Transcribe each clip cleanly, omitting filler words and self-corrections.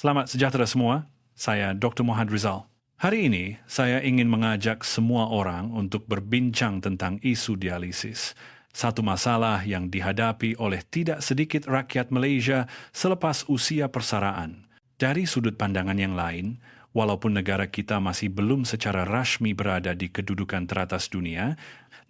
Selamat sejahtera semua, saya Dr. Muhammad Rizal. Hari ini, saya ingin mengajak semua orang untuk berbincang tentang isu dialisis. Satu masalah yang dihadapi oleh tidak sedikit rakyat Malaysia selepas usia persaraan. Dari sudut pandangan yang lain, walaupun negara kita masih belum secara rasmi berada di kedudukan teratas dunia,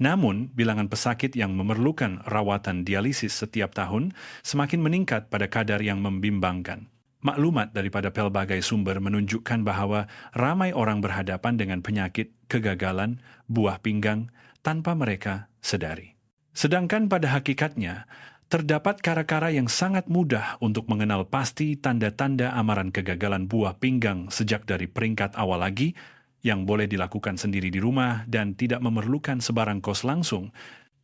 namun bilangan pesakit yang memerlukan rawatan dialisis setiap tahun semakin meningkat pada kadar yang membimbangkan. Maklumat daripada pelbagai sumber menunjukkan bahawa ramai orang berhadapan dengan penyakit kegagalan buah pinggang tanpa mereka sedari. Sedangkan pada hakikatnya, terdapat cara-cara yang sangat mudah untuk mengenal pasti tanda-tanda amaran kegagalan buah pinggang sejak dari peringkat awal lagi, yang boleh dilakukan sendiri di rumah dan tidak memerlukan sebarang kos langsung.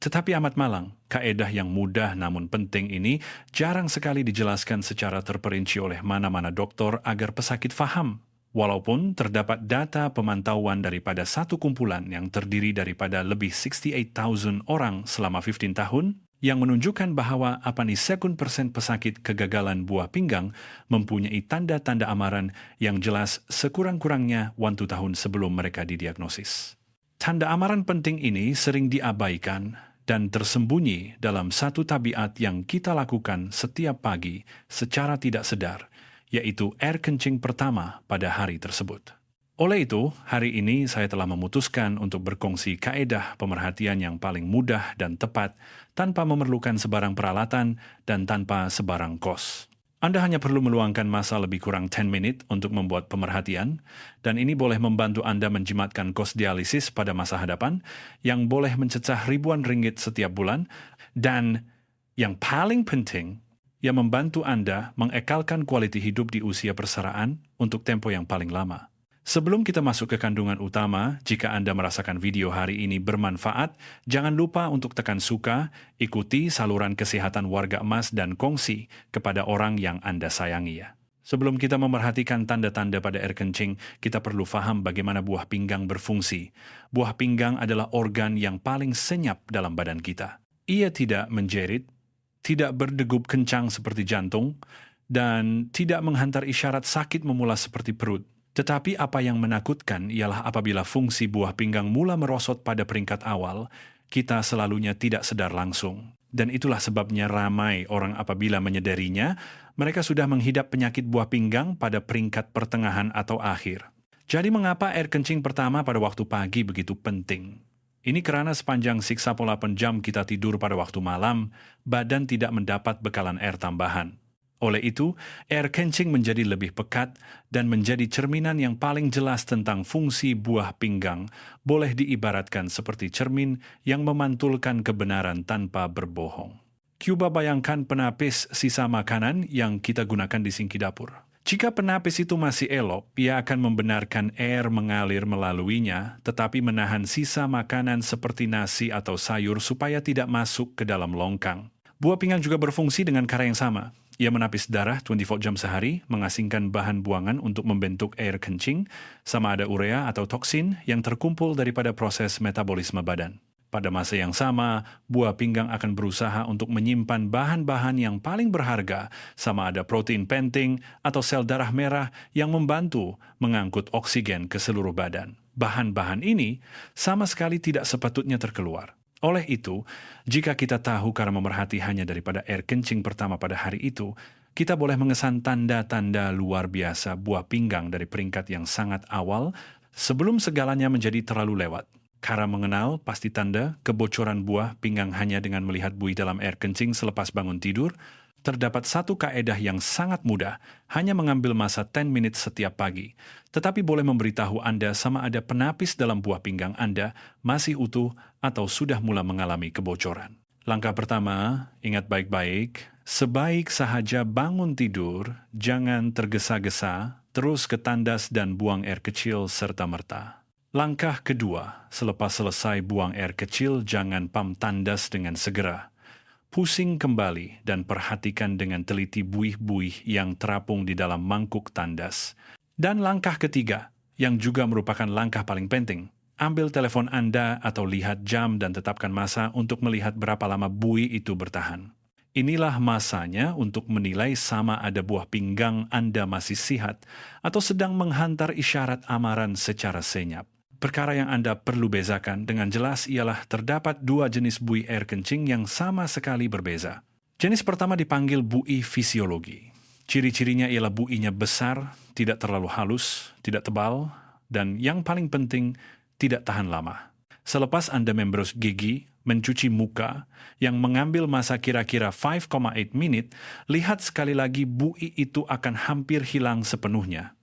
Tetapi amat malang, kaedah yang mudah namun penting ini jarang sekali dijelaskan secara terperinci oleh mana-mana doktor agar pesakit faham. Walaupun terdapat data pemantauan daripada satu kumpulan yang terdiri daripada lebih 68,000 orang selama 15 tahun, yang menunjukkan bahawa 81% pesakit kegagalan buah pinggang mempunyai tanda-tanda amaran yang jelas sekurang-kurangnya 1 tahun sebelum mereka didiagnosis. Tanda amaran penting ini sering diabaikan dan tersembunyi dalam satu tabiat yang kita lakukan setiap pagi secara tidak sedar, yaitu air kencing pertama pada hari tersebut. Oleh itu, hari ini saya telah memutuskan untuk berkongsi kaedah pemerhatian yang paling mudah dan tepat tanpa memerlukan sebarang peralatan dan tanpa sebarang kos. Anda hanya perlu meluangkan masa lebih kurang 10 minit untuk membuat pemerhatian, dan ini boleh membantu Anda menjimatkan kos dialisis pada masa hadapan yang boleh mencecah ribuan ringgit setiap bulan, dan yang paling penting, yang membantu Anda mengekalkan kualiti hidup di usia persaraan untuk tempo yang paling lama. Sebelum kita masuk ke kandungan utama, jika Anda merasakan video hari ini bermanfaat, jangan lupa untuk tekan suka, ikuti saluran kesihatan warga emas dan kongsi kepada orang yang Anda sayangi ya. Sebelum kita memerhatikan tanda-tanda pada air kencing, kita perlu faham bagaimana buah pinggang berfungsi. Buah pinggang adalah organ yang paling senyap dalam badan kita. Ia tidak menjerit, tidak berdegup kencang seperti jantung, dan tidak menghantar isyarat sakit memulas seperti perut. Tetapi apa yang menakutkan ialah apabila fungsi buah pinggang mula merosot pada peringkat awal, kita selalunya tidak sadar langsung. Dan itulah sebabnya ramai orang apabila menyadarinya, mereka sudah menghidap penyakit buah pinggang pada peringkat pertengahan atau akhir. Jadi mengapa air kencing pertama pada waktu pagi begitu penting? Ini karena sepanjang siksa pola 8 jam kita tidur pada waktu malam, badan tidak mendapat bekalan air tambahan. Oleh itu, air kencing menjadi lebih pekat dan menjadi cerminan yang paling jelas tentang fungsi buah pinggang, boleh diibaratkan seperti cermin yang memantulkan kebenaran tanpa berbohong. Cuba bayangkan penapis sisa makanan yang kita gunakan di sinki dapur. Jika penapis itu masih elok, ia akan membenarkan air mengalir melaluinya, tetapi menahan sisa makanan seperti nasi atau sayur supaya tidak masuk ke dalam longkang. Buah pinggang juga berfungsi dengan cara yang sama. Ia menapis darah 24 jam sehari, mengasingkan bahan buangan untuk membentuk air kencing, sama ada urea atau toksin yang terkumpul daripada proses metabolisme badan. Pada masa yang sama, buah pinggang akan berusaha untuk menyimpan bahan-bahan yang paling berharga, sama ada protein penting atau sel darah merah yang membantu mengangkut oksigen ke seluruh badan. Bahan-bahan ini sama sekali tidak sepatutnya terkeluar. Oleh itu, jika kita tahu cara memerhati hanya daripada air kencing pertama pada hari itu, kita boleh mengesan tanda-tanda luar biasa buah pinggang dari peringkat yang sangat awal sebelum segalanya menjadi terlalu lewat. Cara mengenal pasti tanda kebocoran buah pinggang hanya dengan melihat buih dalam air kencing selepas bangun tidur. Terdapat satu kaedah yang sangat mudah, hanya mengambil masa 10 menit setiap pagi, tetapi boleh memberitahu Anda sama ada penapis dalam buah pinggang Anda masih utuh atau sudah mula mengalami kebocoran. Langkah pertama, ingat baik-baik, sebaik sahaja bangun tidur, jangan tergesa-gesa, terus ke tandas dan buang air kecil serta-merta. Langkah kedua, selepas selesai buang air kecil, jangan pam tandas dengan segera. Pusing kembali dan perhatikan dengan teliti buih-buih yang terapung di dalam mangkuk tandas. Dan langkah ketiga, yang juga merupakan langkah paling penting, ambil telepon Anda atau lihat jam dan tetapkan masa untuk melihat berapa lama buih itu bertahan. Inilah masanya untuk menilai sama ada buah pinggang Anda masih sihat atau sedang menghantar isyarat amaran secara senyap. Perkara yang Anda perlu bezakan dengan jelas ialah terdapat dua jenis buih air kencing yang sama sekali berbeza. Jenis pertama dipanggil buih fisiologi. Ciri-cirinya ialah buihnya besar, tidak terlalu halus, tidak tebal, dan yang paling penting, tidak tahan lama. Selepas Anda memberos gigi, mencuci muka, yang mengambil masa kira-kira 5,8 menit, lihat sekali lagi buih itu akan hampir hilang sepenuhnya.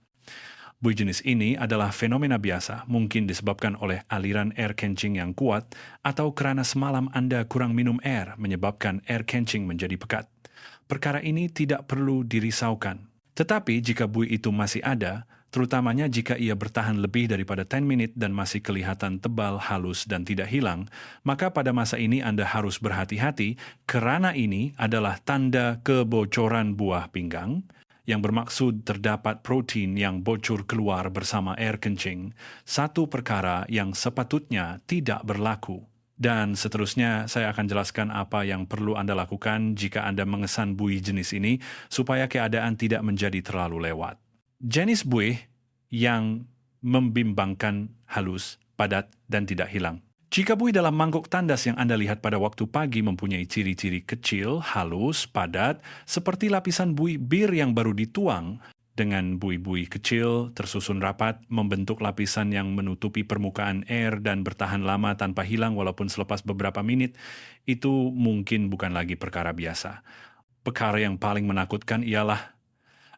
Buih jenis ini adalah fenomena biasa, mungkin disebabkan oleh aliran air kencing yang kuat atau karena semalam Anda kurang minum air menyebabkan air kencing menjadi pekat. Perkara ini tidak perlu dirisaukan. Tetapi jika buih itu masih ada, terutamanya jika ia bertahan lebih daripada 10 menit dan masih kelihatan tebal, halus, dan tidak hilang, maka pada masa ini Anda harus berhati-hati karena ini adalah tanda kebocoran buah pinggang, yang bermaksud terdapat protein yang bocor keluar bersama air kencing, satu perkara yang sepatutnya tidak berlaku. Dan seterusnya, saya akan jelaskan apa yang perlu Anda lakukan jika Anda mengesan buih jenis ini supaya keadaan tidak menjadi terlalu lewat. Jenis buih yang membimbangkan, halus, padat, dan tidak hilang. Jika buih dalam mangkuk tandas yang Anda lihat pada waktu pagi mempunyai ciri-ciri kecil, halus, padat, seperti lapisan buih bir yang baru dituang, dengan buih-buih kecil tersusun rapat, membentuk lapisan yang menutupi permukaan air dan bertahan lama tanpa hilang walaupun selepas beberapa menit, itu mungkin bukan lagi perkara biasa. Perkara yang paling menakutkan ialah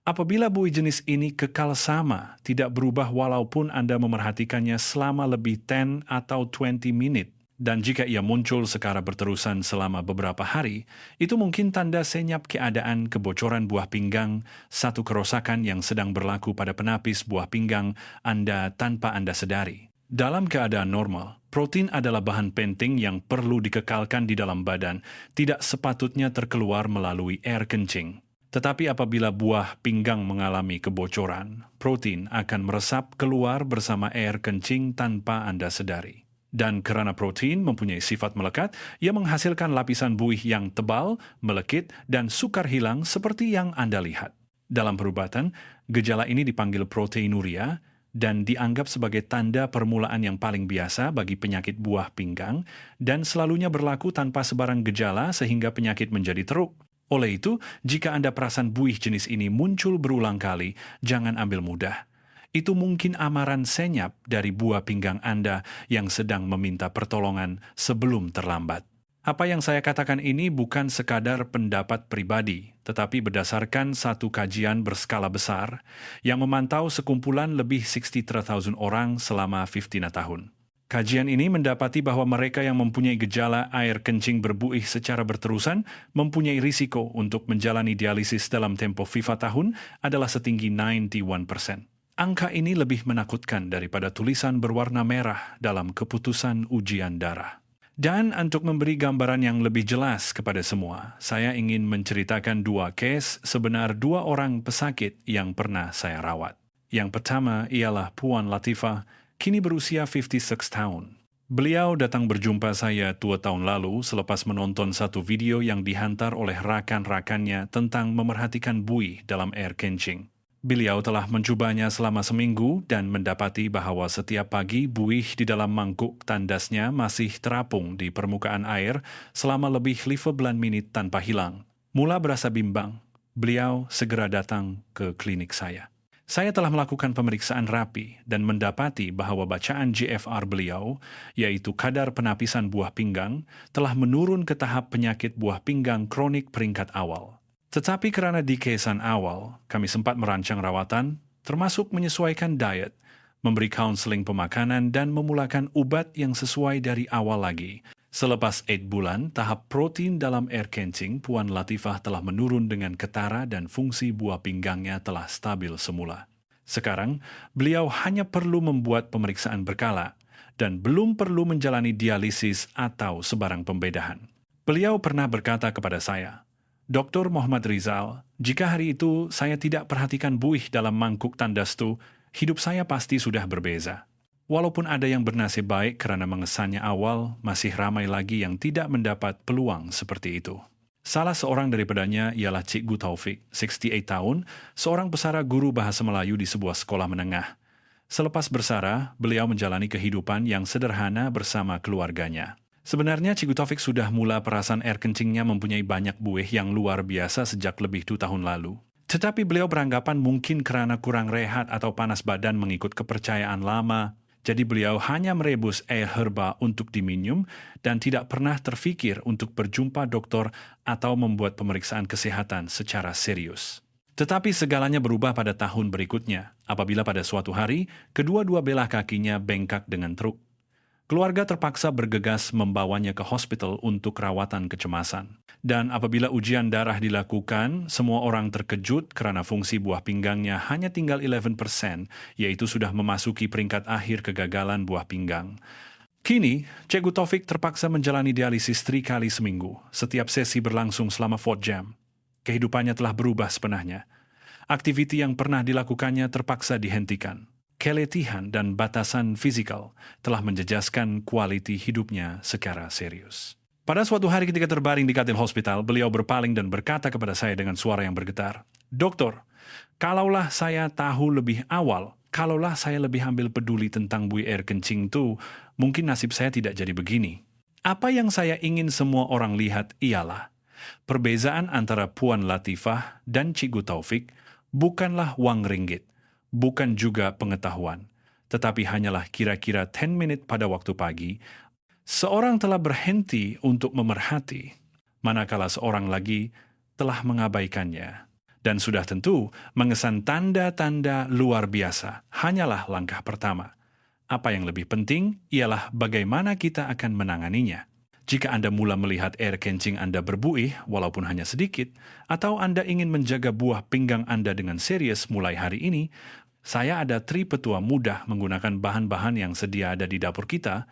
apabila buih jenis ini kekal sama, tidak berubah walaupun Anda memerhatikannya selama lebih 10 atau 20 menit, dan jika ia muncul secara berterusan selama beberapa hari, itu mungkin tanda senyap keadaan kebocoran buah pinggang, satu kerusakan yang sedang berlaku pada penapis buah pinggang Anda tanpa Anda sadari. Dalam keadaan normal, protein adalah bahan penting yang perlu dikekalkan di dalam badan, tidak sepatutnya terkeluar melalui air kencing. Tetapi apabila buah pinggang mengalami kebocoran, protein akan meresap keluar bersama air kencing tanpa Anda sadari. Dan karena protein mempunyai sifat melekat, ia menghasilkan lapisan buih yang tebal, melekit, dan sukar hilang seperti yang Anda lihat. Dalam perubatan, gejala ini dipanggil proteinuria dan dianggap sebagai tanda permulaan yang paling biasa bagi penyakit buah pinggang dan selalunya berlaku tanpa sebarang gejala sehingga penyakit menjadi teruk. Oleh itu, jika Anda perasan buih jenis ini muncul berulang kali, jangan ambil mudah. Itu mungkin amaran senyap dari buah pinggang Anda yang sedang meminta pertolongan sebelum terlambat. Apa yang saya katakan ini bukan sekadar pendapat pribadi, tetapi berdasarkan satu kajian berskala besar yang memantau sekumpulan lebih 63,000 orang selama 15 tahun. Kajian ini mendapati bahwa mereka yang mempunyai gejala air kencing berbuih secara berterusan mempunyai risiko untuk menjalani dialisis dalam tempo 5 tahun adalah setinggi 91%. Angka ini lebih menakutkan daripada tulisan berwarna merah dalam keputusan ujian darah. Dan untuk memberi gambaran yang lebih jelas kepada semua, saya ingin menceritakan dua case sebenar dua orang pesakit yang pernah saya rawat. Yang pertama ialah Puan Latifah, kini berusia 56 tahun. Beliau datang berjumpa saya 2 tahun lalu selepas menonton satu video yang dihantar oleh rakan-rakannya tentang memerhatikan buih dalam air kencing. Beliau telah mencobanya selama seminggu dan mendapati bahwa setiap pagi buih di dalam mangkuk tandasnya masih terapung di permukaan air selama lebih 15 menit tanpa hilang. Mula berasa bimbang, beliau segera datang ke klinik saya. Saya telah melakukan pemeriksaan rapi dan mendapati bahwa bacaan GFR beliau, yaitu kadar penapisan buah pinggang, telah menurun ke tahap penyakit buah pinggang kronik peringkat awal. Tetapi karena di kesan awal, kami sempat merancang rawatan, termasuk menyesuaikan diet, memberi counseling pemakanan, dan memulakan obat yang sesuai dari awal lagi. Selepas 8 bulan, tahap protein dalam air kencing Puan Latifah telah menurun dengan ketara dan fungsi buah pinggangnya telah stabil semula. Sekarang, beliau hanya perlu membuat pemeriksaan berkala dan belum perlu menjalani dialisis atau sebarang pembedahan. Beliau pernah berkata kepada saya, "Dr. Muhammad Rizal, jika hari itu saya tidak perhatikan buih dalam mangkuk tandastu, hidup saya pasti sudah berbeza." Walaupun ada yang bernasib baik karena mengesannya awal, masih ramai lagi yang tidak mendapat peluang seperti itu. Salah seorang daripadanya ialah Cikgu Taufik, 68 tahun, seorang pesara guru bahasa Melayu di sebuah sekolah menengah. Selepas bersara, beliau menjalani kehidupan yang sederhana bersama keluarganya. Sebenarnya Cikgu Taufik sudah mula perasan air kencingnya mempunyai banyak buih yang luar biasa sejak lebih 2 tahun lalu. Tetapi beliau beranggapan mungkin karena kurang rehat atau panas badan mengikut kepercayaan lama, jadi beliau hanya merebus air herba untuk diminum dan tidak pernah terfikir untuk berjumpa dokter atau membuat pemeriksaan kesehatan secara serius. Tetapi segalanya berubah pada tahun berikutnya, apabila pada suatu hari, kedua-dua belah kakinya bengkak dengan truk. Keluarga terpaksa bergegas membawanya ke hospital untuk rawatan kecemasan. Dan apabila ujian darah dilakukan, semua orang terkejut karena fungsi buah pinggangnya hanya tinggal 11%, yaitu sudah memasuki peringkat akhir kegagalan buah pinggang. Kini, Cikgu Taufik terpaksa menjalani dialisis 3 kali seminggu. Setiap sesi berlangsung selama 4 jam. Kehidupannya telah berubah sebenarnya. Aktiviti yang pernah dilakukannya terpaksa dihentikan. Keletihan dan batasan fisikal telah menjejaskan kualiti hidupnya secara serius. Pada suatu hari ketika terbaring di katil hospital, beliau berpaling dan berkata kepada saya dengan suara yang bergetar, "Dokter, kalaulah saya tahu lebih awal, kalaulah saya lebih ambil peduli tentang buih air kencing itu, mungkin nasib saya tidak jadi begini." Apa yang saya ingin semua orang lihat ialah perbezaan antara Puan Latifah dan Cikgu Taufik bukanlah wang ringgit, bukan juga pengetahuan, tetapi hanyalah kira-kira 10 menit pada waktu pagi, seorang telah berhenti untuk memerhati, manakala seorang lagi telah mengabaikannya. Dan sudah tentu, mengesan tanda-tanda luar biasa hanyalah langkah pertama. Apa yang lebih penting ialah bagaimana kita akan menanganinya. Jika Anda mula melihat air kencing Anda berbuih, walaupun hanya sedikit, atau Anda ingin menjaga buah pinggang Anda dengan serius mulai hari ini, saya ada petua mudah menggunakan bahan-bahan yang sedia ada di dapur kita,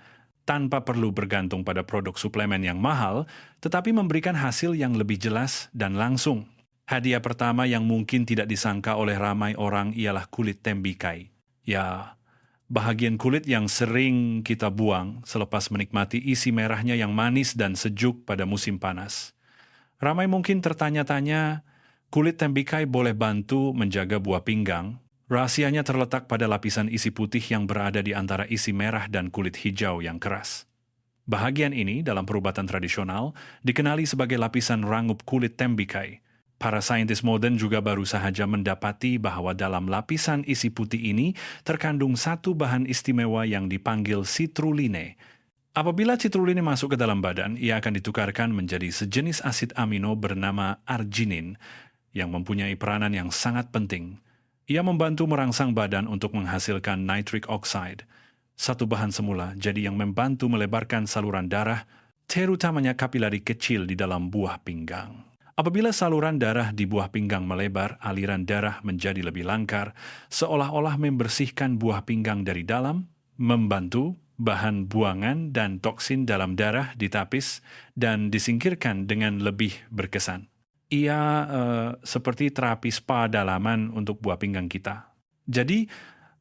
tanpa perlu bergantung pada produk suplemen yang mahal, tetapi memberikan hasil yang lebih jelas dan langsung. Hadiah pertama yang mungkin tidak disangka oleh ramai orang ialah kulit tembikai. Ya, bahagian kulit yang sering kita buang selepas menikmati isi merahnya yang manis dan sejuk pada musim panas. Ramai mungkin tertanya-tanya, kulit tembikai boleh bantu menjaga buah pinggang. Rahasianya terletak pada lapisan isi putih yang berada di antara isi merah dan kulit hijau yang keras. Bahagian ini dalam perubatan tradisional dikenali sebagai lapisan rangup kulit tembikai. Para saintis modern juga baru saja mendapati bahwa dalam lapisan isi putih ini terkandung satu bahan istimewa yang dipanggil citruline. Apabila citruline masuk ke dalam badan, ia akan ditukarkan menjadi sejenis asid amino bernama arginin yang mempunyai peranan yang sangat penting. Ia membantu merangsang badan untuk menghasilkan nitric oxide, satu bahan semula jadi yang membantu melebarkan saluran darah, terutamanya kapilari kecil di dalam buah pinggang. Apabila saluran darah di buah pinggang melebar, aliran darah menjadi lebih langkar, seolah-olah membersihkan buah pinggang dari dalam, membantu bahan buangan dan toksin dalam darah ditapis dan disingkirkan dengan lebih berkesan. Ia seperti terapi spa dalaman untuk buah pinggang kita. Jadi,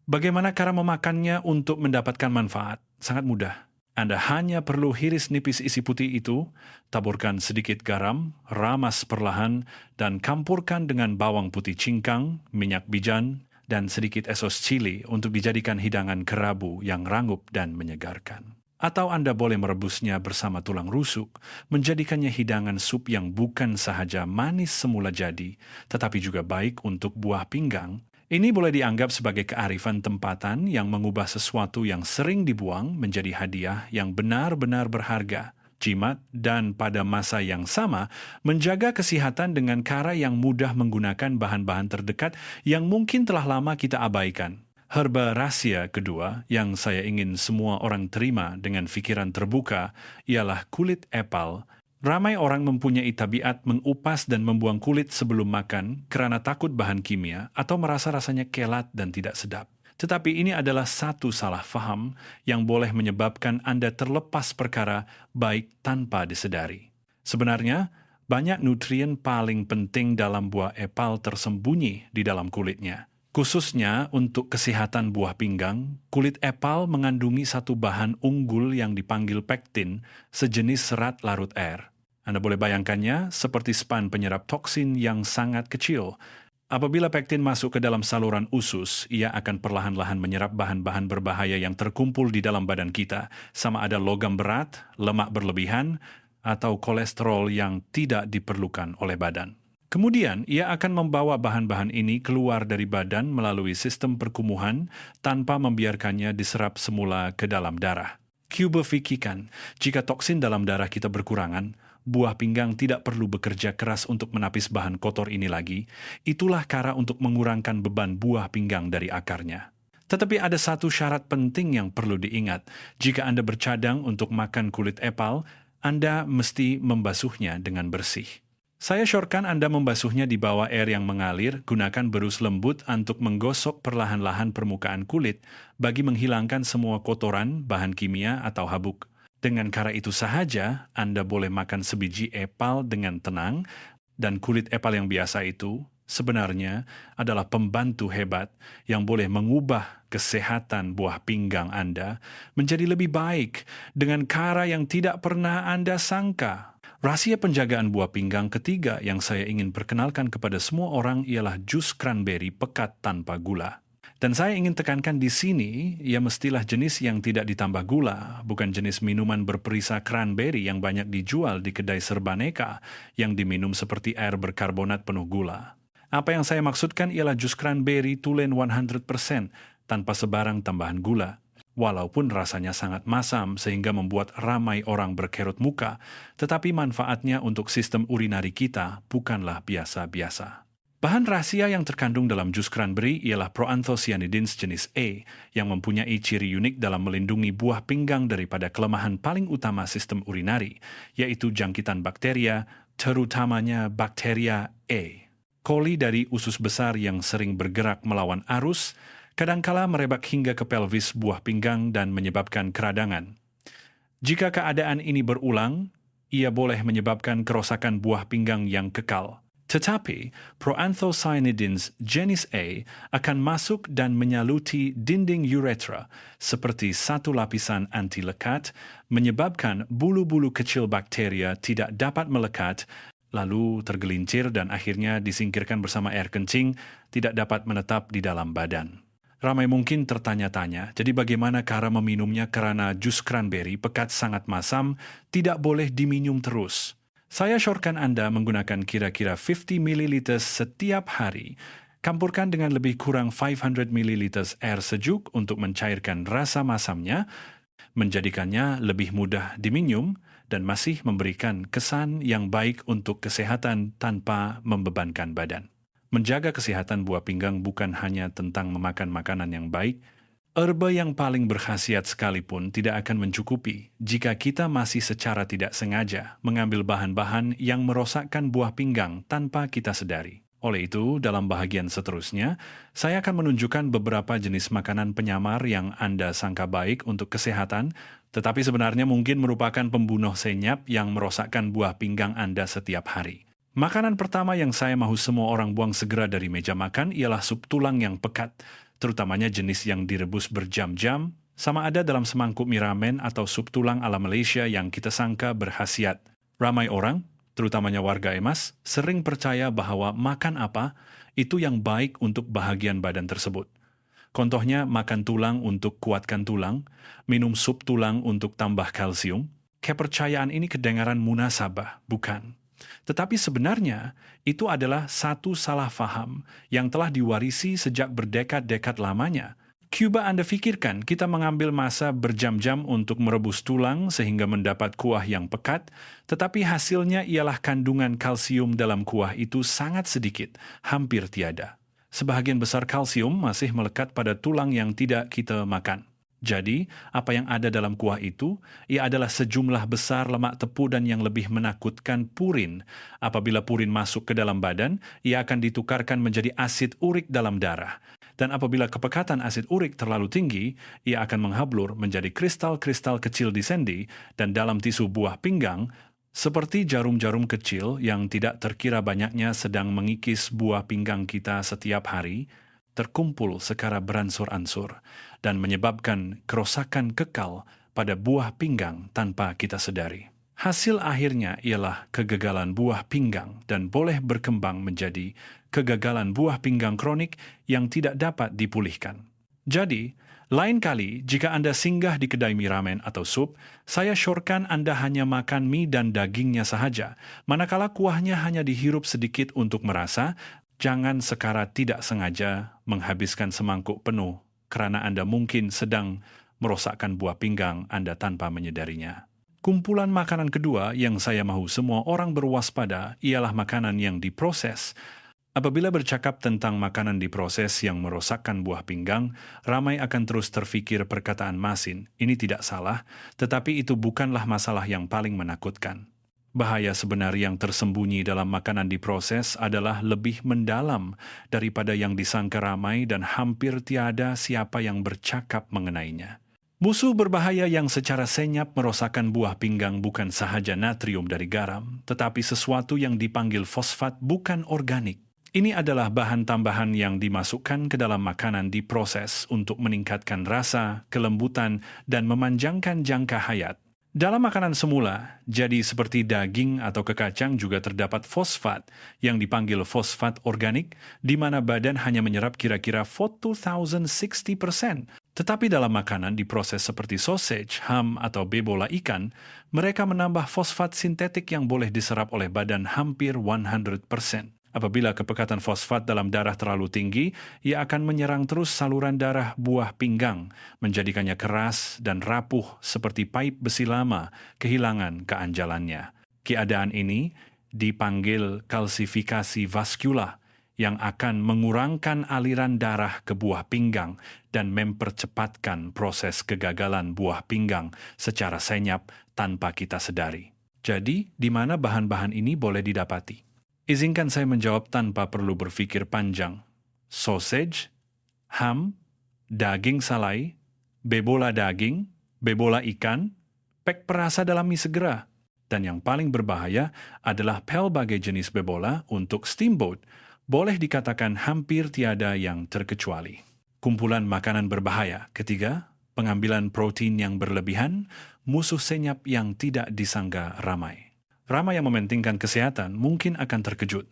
bagaimana cara memakannya untuk mendapatkan manfaat? Sangat mudah. Anda hanya perlu hiris nipis isi putih itu, taburkan sedikit garam, ramas perlahan, dan campurkan dengan bawang putih cincang, minyak bijan, dan sedikit esos cili untuk dijadikan hidangan kerabu yang rangup dan menyegarkan. Atau Anda boleh merebusnya bersama tulang rusuk, menjadikannya hidangan sup yang bukan sahaja manis semula jadi, tetapi juga baik untuk buah pinggang. Ini boleh dianggap sebagai kearifan tempatan yang mengubah sesuatu yang sering dibuang menjadi hadiah yang benar-benar berharga, jimat, dan pada masa yang sama menjaga kesehatan dengan cara yang mudah menggunakan bahan-bahan terdekat yang mungkin telah lama kita abaikan. Herba rahasia kedua yang saya ingin semua orang terima dengan fikiran terbuka ialah kulit epal. Ramai orang mempunyai tabiat mengupas dan membuang kulit sebelum makan karena takut bahan kimia atau merasa rasanya kelat dan tidak sedap. Tetapi ini adalah satu salah faham yang boleh menyebabkan Anda terlepas perkara baik tanpa disedari. Sebenarnya, banyak nutrien paling penting dalam buah epal tersembunyi di dalam kulitnya. Khususnya untuk kesehatan buah pinggang, kulit epal mengandungi satu bahan unggul yang dipanggil pektin, sejenis serat larut air. Anda boleh bayangkannya seperti span penyerap toksin yang sangat kecil. Apabila pektin masuk ke dalam saluran usus, ia akan perlahan-lahan menyerap bahan-bahan berbahaya yang terkumpul di dalam badan kita, sama ada logam berat, lemak berlebihan, atau kolesterol yang tidak diperlukan oleh badan. Kemudian, ia akan membawa bahan-bahan ini keluar dari badan melalui sistem perkumuhan tanpa membiarkannya diserap semula ke dalam darah. Q berfikirkan, jika toksin dalam darah kita berkurangan, buah pinggang tidak perlu bekerja keras untuk menapis bahan kotor ini lagi. Itulah cara untuk mengurangkan beban buah pinggang dari akarnya. Tetapi ada satu syarat penting yang perlu diingat. Jika Anda bercadang untuk makan kulit epal, Anda mesti membasuhnya dengan bersih. Saya syorkan Anda membasuhnya di bawah air yang mengalir, gunakan berus lembut untuk menggosok perlahan-lahan permukaan kulit bagi menghilangkan semua kotoran, bahan kimia, atau habuk. Dengan cara itu sahaja, Anda boleh makan sebiji epal dengan tenang, dan kulit epal yang biasa itu sebenarnya adalah pembantu hebat yang boleh mengubah kesehatan buah pinggang Anda menjadi lebih baik dengan cara yang tidak pernah Anda sangka. Rahasia penjagaan buah pinggang ketiga yang saya ingin perkenalkan kepada semua orang ialah jus cranberry pekat tanpa gula. Dan saya ingin tekankan di sini, ia mestilah jenis yang tidak ditambah gula, bukan jenis minuman berperisa cranberry yang banyak dijual di kedai serbaneka yang diminum seperti air berkarbonat penuh gula. Apa yang saya maksudkan ialah jus cranberry tulen 100% tanpa sebarang tambahan gula. Walaupun rasanya sangat masam sehingga membuat ramai orang berkerut muka, tetapi manfaatnya untuk sistem urinari kita bukanlah biasa-biasa. Bahan rahasia yang terkandung dalam jus cranberry ialah proanthocyanidins jenis A yang mempunyai ciri unik dalam melindungi buah pinggang daripada kelemahan paling utama sistem urinari, yaitu jangkitan bakteria, terutamanya bakteria E. Coli dari usus besar yang sering bergerak melawan arus, kadangkala merebak hingga ke pelvis buah pinggang dan menyebabkan keradangan. Jika keadaan ini berulang, ia boleh menyebabkan kerosakan buah pinggang yang kekal. Tetapi, proanthocyanidins jenis A akan masuk dan menyaluti dinding uretra seperti satu lapisan anti lekat, menyebabkan bulu-bulu kecil bakteria tidak dapat melekat, lalu tergelincir dan akhirnya disingkirkan bersama air kencing, tidak dapat menetap di dalam badan. Ramai mungkin tertanya-tanya, jadi bagaimana cara meminumnya karena jus cranberry pekat sangat masam tidak boleh diminum terus. Saya syorkan Anda menggunakan kira-kira 50 ml setiap hari. Campurkan dengan lebih kurang 500 ml air sejuk untuk mencairkan rasa masamnya, menjadikannya lebih mudah diminum dan masih memberikan kesan yang baik untuk kesehatan tanpa membebankan badan. Menjaga kesehatan buah pinggang bukan hanya tentang memakan makanan yang baik. Herba yang paling berkhasiat sekalipun tidak akan mencukupi jika kita masih secara tidak sengaja mengambil bahan-bahan yang merosakkan buah pinggang tanpa kita sadari. Oleh itu, dalam bahagian seterusnya, saya akan menunjukkan beberapa jenis makanan penyamar yang Anda sangka baik untuk kesehatan, tetapi sebenarnya mungkin merupakan pembunuh senyap yang merosakkan buah pinggang Anda setiap hari. Makanan pertama yang saya mahu semua orang buang segera dari meja makan ialah sup tulang yang pekat, terutamanya jenis yang direbus berjam-jam, sama ada dalam semangkuk mie ramen atau sup tulang ala Malaysia yang kita sangka berkhasiat. Ramai orang, terutamanya warga emas, sering percaya bahwa makan apa, itu yang baik untuk bahagian badan tersebut. Contohnya, makan tulang untuk kuatkan tulang, minum sup tulang untuk tambah kalsium. Kepercayaan ini kedengaran munasabah, bukan? Tetapi sebenarnya, itu adalah satu salah faham yang telah diwarisi sejak berdekad-dekad lamanya. Cuba Anda fikirkan, kita mengambil masa berjam-jam untuk merebus tulang sehingga mendapat kuah yang pekat, tetapi hasilnya ialah kandungan kalsium dalam kuah itu sangat sedikit, hampir tiada. Sebahagian besar kalsium masih melekat pada tulang yang tidak kita makan. Jadi, apa yang ada dalam kuah itu, ia adalah sejumlah besar lemak tepu dan yang lebih menakutkan purin. Apabila purin masuk ke dalam badan, ia akan ditukarkan menjadi asid urik dalam darah. Dan apabila kepekatan asid urik terlalu tinggi, ia akan menghablur menjadi kristal-kristal kecil di sendi dan dalam tisu buah pinggang, seperti jarum-jarum kecil yang tidak terkira banyaknya sedang mengikis buah pinggang kita setiap hari, terkumpul secara beransur-ansur dan menyebabkan kerosakan kekal pada buah pinggang tanpa kita sadari. Hasil akhirnya ialah kegagalan buah pinggang dan boleh berkembang menjadi kegagalan buah pinggang kronik yang tidak dapat dipulihkan. Jadi, lain kali jika Anda singgah di kedai mie ramen atau sup, saya syorkan Anda hanya makan mie dan dagingnya sahaja, manakala kuahnya hanya dihirup sedikit untuk merasa, jangan sekara tidak sengaja menghabiskan semangkuk penuh karena Anda mungkin sedang merosakkan buah pinggang Anda tanpa menyadarinya. Kumpulan makanan kedua yang saya mahu semua orang berwaspada ialah makanan yang diproses. Apabila bercakap tentang makanan diproses yang merosakkan buah pinggang, ramai akan terus terfikir perkataan masin. Ini tidak salah, tetapi itu bukanlah masalah yang paling menakutkan. Bahaya sebenarnya yang tersembunyi dalam makanan diproses adalah lebih mendalam daripada yang disangka ramai dan hampir tiada siapa yang bercakap mengenainya. Musuh berbahaya yang secara senyap merosakkan buah pinggang bukan sahaja natrium dari garam, tetapi sesuatu yang dipanggil fosfat bukan organik. Ini adalah bahan tambahan yang dimasukkan ke dalam makanan diproses untuk meningkatkan rasa, kelembutan, dan memanjangkan jangka hayat. Dalam makanan semula, jadi seperti daging atau kekacang juga terdapat fosfat yang dipanggil fosfat organik, di mana badan hanya menyerap kira-kira 4,060%. Tetapi dalam makanan diproses seperti sausage, ham, atau bebola ikan, mereka menambah fosfat sintetik yang boleh diserap oleh badan hampir 100%. Apabila kepekatan fosfat dalam darah terlalu tinggi, ia akan menyerang terus saluran darah buah pinggang, menjadikannya keras dan rapuh seperti paip besi lama, kehilangan keanjalannya. Keadaan ini dipanggil kalsifikasi vaskular, yang akan mengurangkan aliran darah ke buah pinggang dan mempercepatkan proses kegagalan buah pinggang secara senyap tanpa kita sadari. Jadi, di mana bahan-bahan ini boleh didapati? Izinkan saya menjawab tanpa perlu berpikir panjang. Sausage, ham, daging salai, bebola daging, bebola ikan, pek perasa dalam mie segera. Dan yang paling berbahaya adalah pelbagai jenis bebola untuk steamboat, boleh dikatakan hampir tiada yang terkecuali. Kumpulan makanan berbahaya. Ketiga, pengambilan protein yang berlebihan, musuh senyap yang tidak disangka ramai. Ramai yang mementingkan kesehatan mungkin akan terkejut.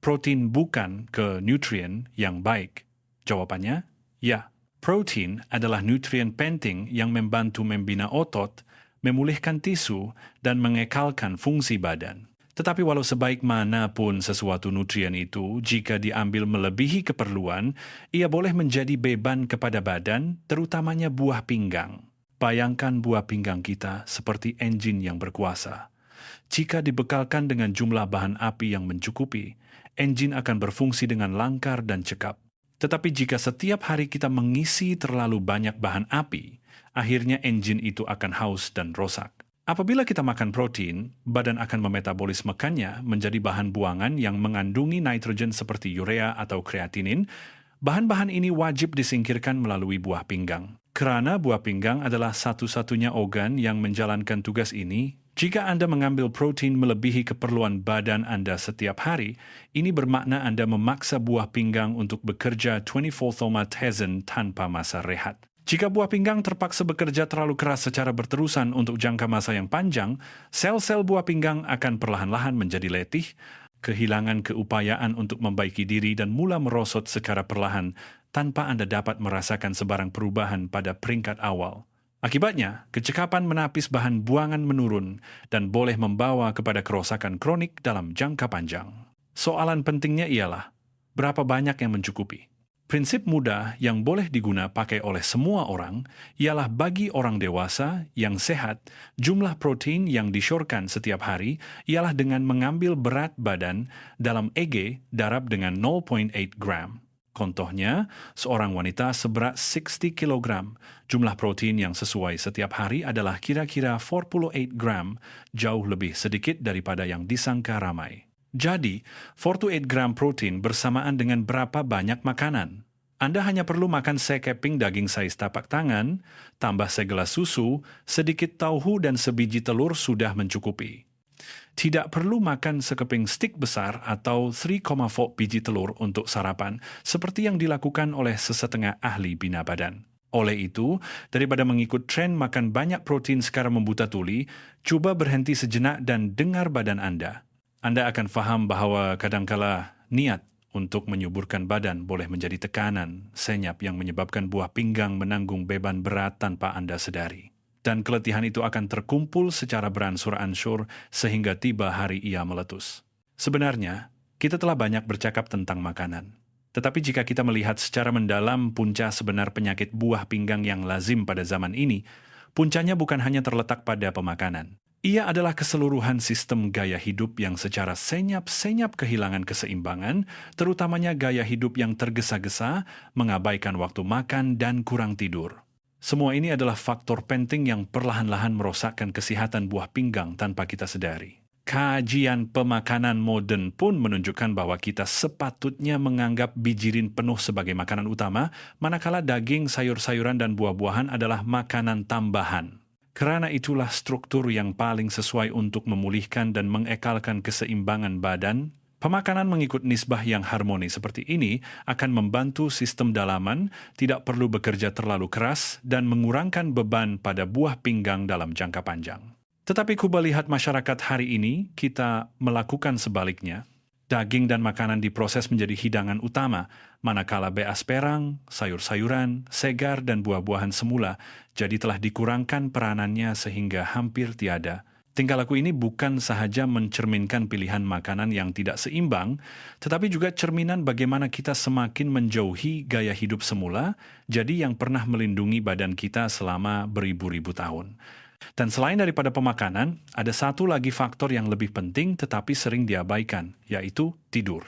Protein bukan ke nutrien yang baik. Jawabannya, ya. Protein adalah nutrien penting yang membantu membina otot, memulihkan tisu, dan mengekalkan fungsi badan. Tetapi walau sebaik manapun sesuatu nutrien itu, jika diambil melebihi keperluan, ia boleh menjadi beban kepada badan, terutamanya buah pinggang. Bayangkan buah pinggang kita seperti enjin yang berkuasa. Jika dibekalkan dengan jumlah bahan api yang mencukupi, enjin akan berfungsi dengan lancar dan cekap. Tetapi jika setiap hari kita mengisi terlalu banyak bahan api, akhirnya enjin itu akan haus dan rosak. Apabila kita makan protein, badan akan memetabolismekannya menjadi bahan buangan yang mengandungi nitrogen seperti urea atau kreatinin. Bahan-bahan ini wajib disingkirkan melalui buah pinggang. Kerana buah pinggang adalah satu-satunya organ yang menjalankan tugas ini, jika Anda mengambil protein melebihi keperluan badan Anda setiap hari, ini bermakna Anda memaksa buah pinggang untuk bekerja 24/7 tanpa masa rehat. Jika buah pinggang terpaksa bekerja terlalu keras secara berterusan untuk jangka masa yang panjang, sel-sel buah pinggang akan perlahan-lahan menjadi letih, kehilangan keupayaan untuk membaiki diri dan mula merosot secara perlahan tanpa Anda dapat merasakan sebarang perubahan pada peringkat awal. Akibatnya, kecekapan menapis bahan buangan menurun dan boleh membawa kepada kerosakan kronik dalam jangka panjang. Soalan pentingnya ialah, berapa banyak yang mencukupi? Prinsip mudah yang boleh diguna pakai oleh semua orang ialah bagi orang dewasa yang sehat, jumlah protein yang disyorkan setiap hari ialah dengan mengambil berat badan dalam EG darab dengan 0,8 gram. Contohnya, seorang wanita seberat 60 kg, jumlah protein yang sesuai setiap hari adalah kira-kira 48 gram, jauh lebih sedikit daripada yang disangka ramai. Jadi, 48 gram protein bersamaan dengan berapa banyak makanan. Anda hanya perlu makan sekeping daging saiz tapak tangan, tambah segelas susu, sedikit tauhu dan sebiji telur sudah mencukupi. Tidak perlu makan sekeping stik besar atau 3,4 biji telur untuk sarapan, seperti yang dilakukan oleh sesetengah ahli bina badan. Oleh itu, daripada mengikut tren makan banyak protein secara membuta tuli, coba berhenti sejenak dan dengar badan Anda. Anda akan faham bahwa kadangkala niat untuk menyuburkan badan boleh menjadi tekanan, senyap yang menyebabkan buah pinggang menanggung beban berat tanpa Anda sadari. Dan keletihan itu akan terkumpul secara beransur-ansur sehingga tiba hari ia meletus. Sebenarnya, kita telah banyak bercakap tentang makanan. Tetapi jika kita melihat secara mendalam punca sebenar penyakit buah pinggang yang lazim pada zaman ini, puncanya bukan hanya terletak pada pemakanan. Ia adalah keseluruhan sistem gaya hidup yang secara senyap-senyap kehilangan keseimbangan, terutamanya gaya hidup yang tergesa-gesa, mengabaikan waktu makan dan kurang tidur. Semua ini adalah faktor penting yang perlahan-lahan merosakkan kesehatan buah pinggang tanpa kita sadari. Kajian pemakanan modern pun menunjukkan bahwa kita sepatutnya menganggap bijirin penuh sebagai makanan utama, manakala daging, sayur-sayuran, dan buah-buahan adalah makanan tambahan. Karena itulah struktur yang paling sesuai untuk memulihkan dan mengekalkan keseimbangan badan. Pemakanan mengikut nisbah yang harmoni seperti ini akan membantu sistem dalaman, tidak perlu bekerja terlalu keras, dan mengurangkan beban pada buah pinggang dalam jangka panjang. Tetapi kuba lihat masyarakat hari ini, kita melakukan sebaliknya. Daging dan makanan diproses menjadi hidangan utama, manakala beas perang, sayur-sayuran, segar, dan buah-buahan semula jadi telah dikurangkan peranannya sehingga hampir tiada. Tingkah laku ini bukan sahaja mencerminkan pilihan makanan yang tidak seimbang, tetapi juga cerminan bagaimana kita semakin menjauhi gaya hidup semula, jadi yang pernah melindungi badan kita selama beribu-ribu tahun. Dan selain daripada pemakanan, ada satu lagi faktor yang lebih penting tetapi sering diabaikan, yaitu tidur.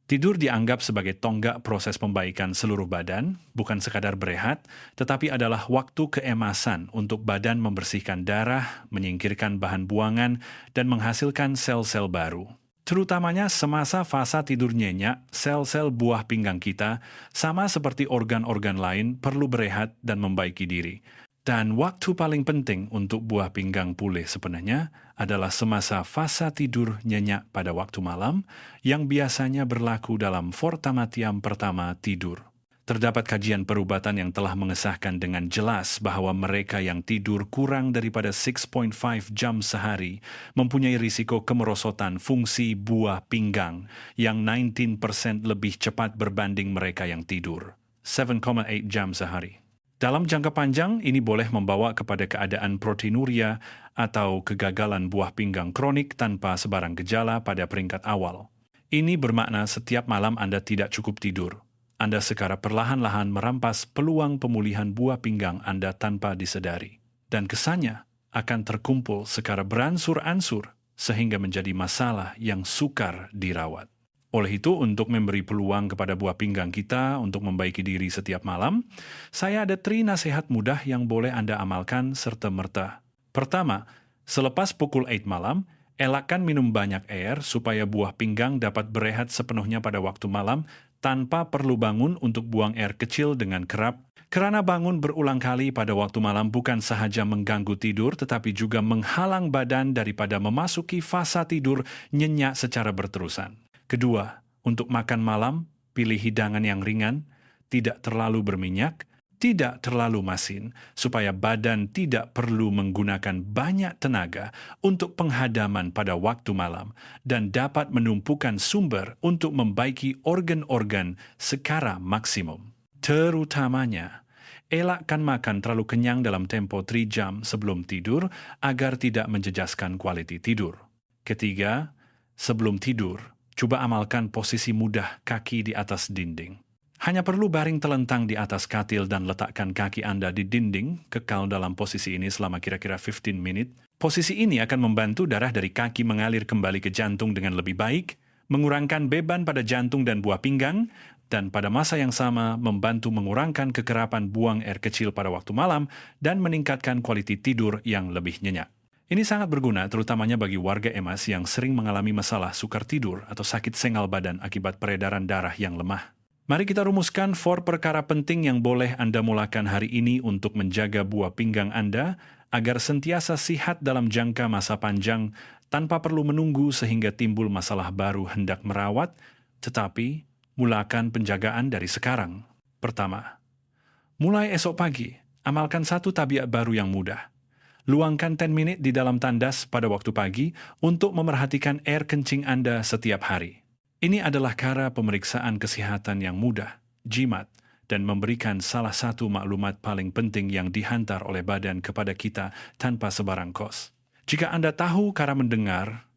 Tidur dianggap sebagai tonggak proses pembaikan seluruh badan, bukan sekadar berehat, tetapi adalah waktu keemasan untuk badan membersihkan darah, menyingkirkan bahan buangan, dan menghasilkan sel-sel baru. Terutamanya semasa fasa tidur nyenyak, sel-sel buah pinggang kita, sama seperti organ-organ lain, perlu berehat dan membaiki diri. Dan waktu paling penting untuk buah pinggang pulih sebenarnya adalah semasa fasa tidur nyenyak pada waktu malam yang biasanya berlaku dalam fortamatiam pertama tidur. Terdapat kajian perubatan yang telah mengesahkan dengan jelas bahwa mereka yang tidur kurang daripada 6.5 jam sehari mempunyai risiko kemerosotan fungsi buah pinggang yang 19% lebih cepat berbanding mereka yang tidur 7,8 jam sehari. Dalam jangka panjang, ini boleh membawa kepada keadaan proteinuria atau kegagalan buah pinggang kronik tanpa sebarang gejala pada peringkat awal. Ini bermakna setiap malam Anda tidak cukup tidur. Anda secara perlahan-lahan merampas peluang pemulihan buah pinggang Anda tanpa disadari. Dan kesannya akan terkumpul secara beransur-ansur sehingga menjadi masalah yang sukar dirawat. Oleh itu, untuk memberi peluang kepada buah pinggang kita untuk membaiki diri setiap malam, saya ada 3 nasihat mudah yang boleh Anda amalkan serta-merta. Pertama, selepas pukul 8 malam, elakkan minum banyak air supaya buah pinggang dapat berehat sepenuhnya pada waktu malam tanpa perlu bangun untuk buang air kecil dengan kerap. Karena bangun berulang kali pada waktu malam bukan sahaja mengganggu tidur, tetapi juga menghalang badan daripada memasuki fasa tidur nyenyak secara berterusan. Kedua, untuk makan malam, pilih hidangan yang ringan, tidak terlalu berminyak, tidak terlalu masin, supaya badan tidak perlu menggunakan banyak tenaga untuk penghadaman pada waktu malam dan dapat menumpukan sumber untuk membaiki organ-organ secara maksimum. Terutamanya, elakkan makan terlalu kenyang dalam tempo 3 jam sebelum tidur agar tidak menjejaskan kualiti tidur. Ketiga, sebelum tidur, coba amalkan posisi mudah kaki di atas dinding. Hanya perlu baring telentang di atas katil dan letakkan kaki Anda di dinding, kekal dalam posisi ini selama kira-kira 15 menit. Posisi ini akan membantu darah dari kaki mengalir kembali ke jantung dengan lebih baik, mengurangkan beban pada jantung dan buah pinggang, dan pada masa yang sama membantu mengurangkan kekerapan buang air kecil pada waktu malam dan meningkatkan kualiti tidur yang lebih nyenyak. Ini sangat berguna terutamanya bagi warga emas yang sering mengalami masalah sukar tidur atau sakit sengal badan akibat peredaran darah yang lemah. Mari kita rumuskan 4 perkara penting yang boleh Anda mulakan hari ini untuk menjaga buah pinggang Anda agar sentiasa sihat dalam jangka masa panjang tanpa perlu menunggu sehingga timbul masalah baru hendak merawat, tetapi mulakan penjagaan dari sekarang. Pertama, Mulai esok pagi, amalkan satu tabiat baru yang mudah. Luangkan 10 menit di dalam tandas pada waktu pagi untuk memerhatikan air kencing Anda setiap hari. Ini adalah cara pemeriksaan kesehatan yang mudah, jimat, dan memberikan salah satu maklumat paling penting yang dihantar oleh badan kepada kita tanpa sebarang kos. Jika Anda tahu cara mendengar,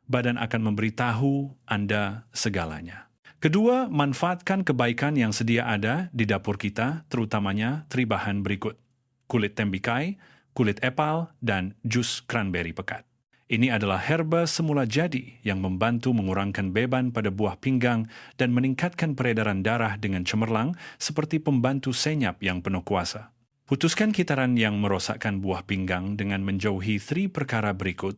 badan akan memberitahu Anda segalanya. Kedua, manfaatkan kebaikan yang sedia ada di dapur kita, terutamanya 3 bahan berikut: kulit tembikai, kulit epal, dan jus cranberry pekat. Ini adalah herba semula jadi yang membantu mengurangkan beban pada buah pinggang dan meningkatkan peredaran darah dengan cemerlang seperti pembantu senyap yang penuh kuasa. Putuskan kitaran yang merosakkan buah pinggang dengan menjauhi 3 perkara berikut: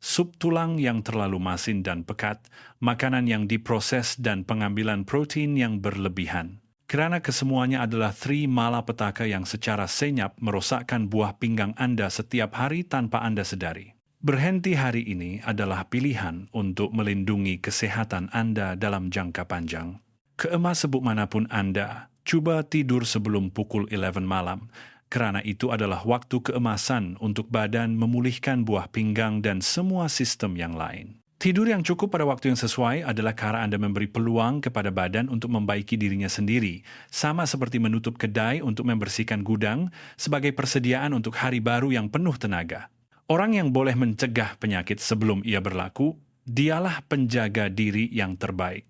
sup tulang yang terlalu masin dan pekat, makanan yang diproses, dan pengambilan protein yang berlebihan. Kerana kesemuanya adalah 3 malapetaka yang secara senyap merosakkan buah pinggang Anda setiap hari tanpa Anda sedari. Berhenti hari ini adalah pilihan untuk melindungi kesehatan Anda dalam jangka panjang. Keemas sebut manapun Anda, cuba tidur sebelum pukul 11 malam, kerana itu adalah waktu keemasan untuk badan memulihkan buah pinggang dan semua sistem yang lain. Tidur yang cukup pada waktu yang sesuai adalah cara Anda memberi peluang kepada badan untuk membaiki dirinya sendiri, sama seperti menutup kedai untuk membersihkan gudang sebagai persediaan untuk hari baru yang penuh tenaga. Orang yang boleh mencegah penyakit sebelum ia berlaku, dialah penjaga diri yang terbaik.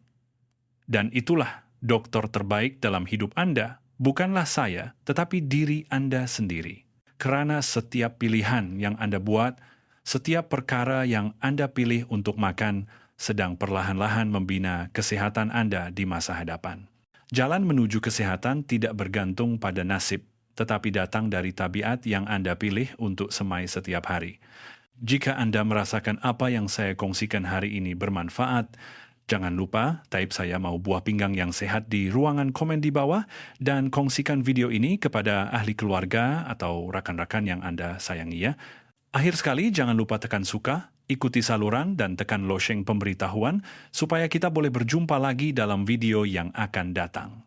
Dan itulah dokter terbaik dalam hidup Anda, bukanlah saya, tetapi diri Anda sendiri. Kerana setiap pilihan yang Anda buat, setiap perkara yang Anda pilih untuk makan, sedang perlahan-lahan membina kesehatan Anda di masa hadapan. Jalan menuju kesehatan tidak bergantung pada nasib, tetapi datang dari tabiat yang Anda pilih untuk semai setiap hari. Jika Anda merasakan apa yang saya kongsikan hari ini bermanfaat, jangan lupa type "saya mau buah pinggang yang sehat" di ruangan komen di bawah dan kongsikan video ini kepada ahli keluarga atau rakan-rakan yang Anda sayangi ya. Akhir sekali, jangan lupa tekan suka, ikuti saluran dan tekan loseng pemberitahuan supaya kita boleh berjumpa lagi dalam video yang akan datang.